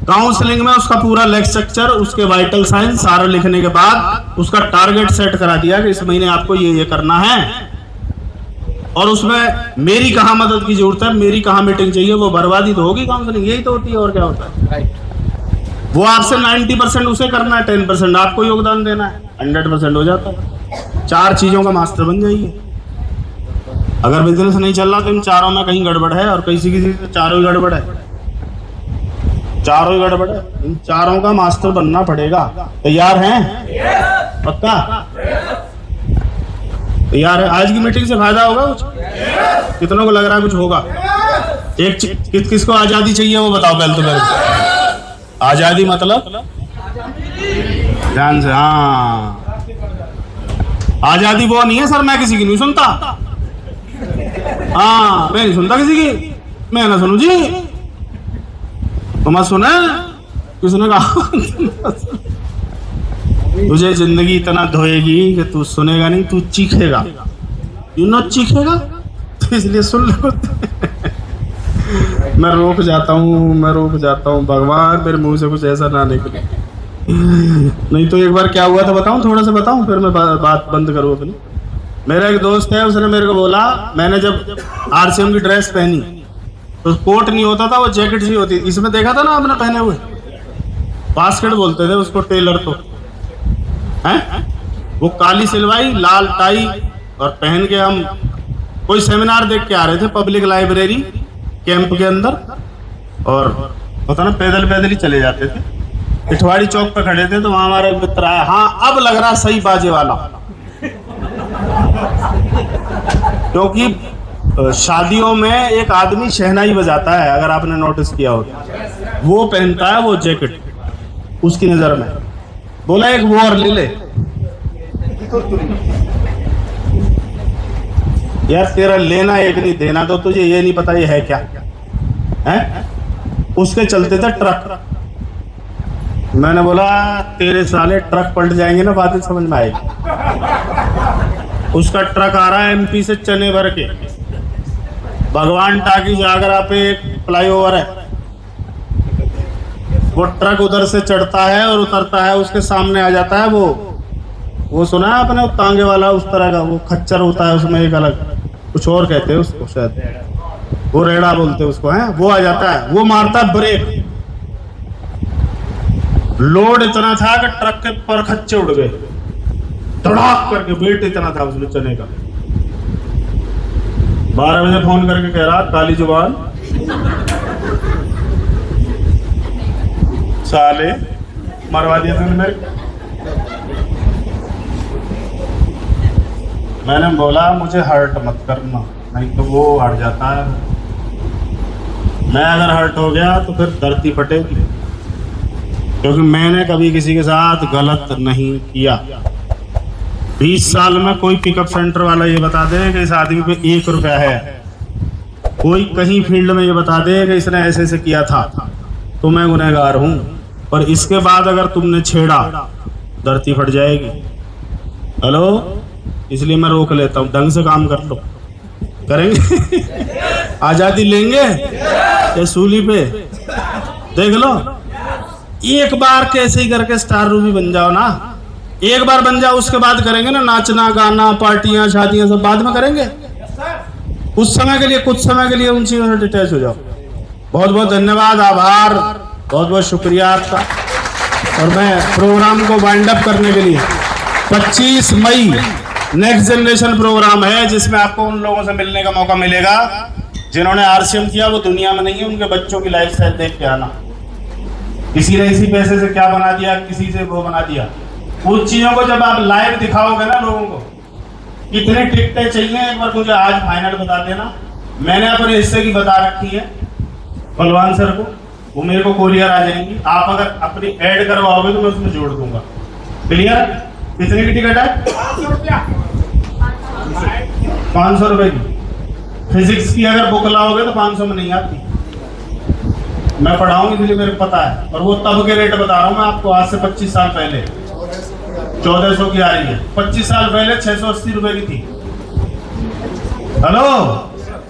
काउंसलिंग में, उसका पूरा लेक्चर, उसके वाइटल साइन सारा लिखने के बाद उसका टारगेट सेट करा दिया कि इस महीने आपको ये करना है, और उसमें मेरी कहाँ मदद की जरूरत है, मेरी कहाँ मीटिंग चाहिए, वो बर्बादी तो होगी। काउंसलिंग यही तो होती है, और क्या होता है? वो आपसे 90% उसे करना है, 10% आपको योगदान देना है, 100% हो जाता है। 4 चीजों का मास्टर बन जाइए। अगर बिजनेस नहीं चल रहा तो इन 4 में कहीं गड़बड़ है, और किसी तो चारों ही गड़बड़ है। चारों ही गड़बड़ है। इन 4 का मास्टर बनना पड़ेगा। तैयार हैं? पक्का तैयार है? आज की मीटिंग से फायदा होगा कुछ? कितनों को लग रहा है कुछ होगा? एक किसको आजादी चाहिए वो बताओ पहले तो। पहले आजादी मतलब ध्यान से। हाँ, आजादी वो नहीं है सर मैं किसी की नहीं सुनता। हाँ, मैं नहीं सुनता किसी की। मैं ना सुनू जी। तुम सुना? किसने कहा? तुझे जिंदगी इतना धोएगी कि तू सुनेगा नहीं, तू चीखेगा। यू नो चीखेगा, तो इसलिए सुन लो। मैं रोक जाता हूँ भगवान मेरे मुंह से कुछ ऐसा ना निकले। नहीं तो एक बार क्या हुआ था बताऊं? थोड़ा सा बताऊं फिर मैं बात बंद करूँ अपनी। मेरा एक दोस्त है, उसने मेरे को बोला, मैंने जब आरसीएम की ड्रेस पहनी तो कोट नहीं होता था, वो जैकेट सी होती। इसमें देखा था ना आपने पहने हुए, बास्केट बोलते थे उसको, टेलर तो है। वो काली सिलवाई, लाल टाई, और पहन के हम कोई सेमिनार देख के आ रहे थे पब्लिक लाइब्रेरी कैंप के अंदर, और पता ना पैदल पैदल ही चले जाते थे। पिठवाड़ी चौक पे खड़े थे तो वहां हमारा एक मित्र आया। हाँ अब लग रहा सही बाजे वाला, क्योंकि शादियों में एक आदमी शहनाई बजाता है, अगर आपने नोटिस किया हो, वो पहनता है वो जैकेट उसकी नजर में। बोला एक वो और ले ले। यार तेरा लेना एक नहीं देना, तो तुझे ये नहीं पता ये है क्या है। उसके चलते था ट्रक। मैंने बोला तेरे साले ट्रक पलट जाएंगे ना, बात समझ में आएगी। उसका ट्रक आ रहा है एमपी से चने भर के, भगवान टाकी आगरा पे एक फ्लाईओवर है, वो ट्रक उधर से चढ़ता है और उतरता है, उसके सामने आ जाता है वो सुना है आपने, तांगे वाला उस तरह का, वो खच्चर होता है उसमें एक अलग, कुछ और कहते हैं उसको शायद, वो रेड़ा बोलते हैं उसको, है वो आ जाता है, वो मारता है ब्रेक। लोड इतना था कि ट्रक के पर खच्चे उड़ गए, तड़ाक करके वेट इतना था उसमें चने का। 12 बजे फोन करके कह रहा काली जुबान साले मरवा दिया तुमने मेरे। मैंने बोला मुझे हर्ट मत करना, नहीं तो वो हट जाता है, मैं अगर हर्ट हो गया तो फिर धरती फटेगी, क्योंकि मैंने कभी किसी के साथ गलत नहीं किया। 20 साल में कोई पिकअप सेंटर वाला ये बता दे कि इस आदमी पे 1 रुपया है, कोई कहीं फील्ड में ये बता दे कि इसने ऐसे ऐसे किया था, तो मैं गुनहगार हूं। पर इसके बाद अगर तुमने छेड़ा, धरती फट जाएगी। हेलो, इसलिए मैं रोक लेता हूं, ढंग से काम कर लो, करेंगे आजादी लेंगे ये सूली पे, देख लो। एक बार कैसे ही करके स्टार रूबी बन जाओ ना, एक बार बन जाओ, उसके बाद करेंगे ना नाचना गाना पार्टियां शादियां सब बाद में करेंगे। उस समय के लिए, कुछ समय के लिए उन चीजों से डिटैच हो जाओ। बहुत बहुत धन्यवाद, आभार, बहुत बहुत शुक्रिया आपका। और मैं प्रोग्राम को वाइंड अप करने के लिए 25 मई नेक्स्ट जनरेशन प्रोग्राम है, जिसमें आपको उन लोगों से मिलने का मौका मिलेगा जिन्होंने आरसीएम किया, वो दुनिया में नहीं है, उनके बच्चों की लाइफ स्टाइल देख के आना। किसी ने इसी पैसे से क्या बना दिया, किसी से वो बना दिया, उन चीजों को जब आप लाइव दिखाओगे ना लोगों को, कितने टिकटें चाहिए एक बार मुझे आज फाइनल बता देना। मैंने अपने हिस्से की बता रखी है बलवान सर को, वो मेरे को कोरियर आ जाएंगी, आप अगर अपनी ऐड करवाओगे तो मैं उसमें जोड़ दूंगा। क्लियर? कितने की टिकट है? 500 रुपए की। फिजिक्स की अगर बुक लाओगे तो 500 में नहीं आती, मैं पढ़ाऊंगी इसलिए मेरे को पता है। और वो तब के रेट बता रहा हूँ मैं आपको, आज से 25 साल पहले 1400 की आ रही है, 25 साल पहले 680 रुपए की थी। हेलो,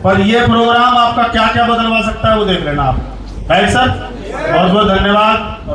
पर ये प्रोग्राम आपका क्या क्या बदलवा सकता है वो देख लेना आप। राइट सर, बहुत बहुत धन्यवाद।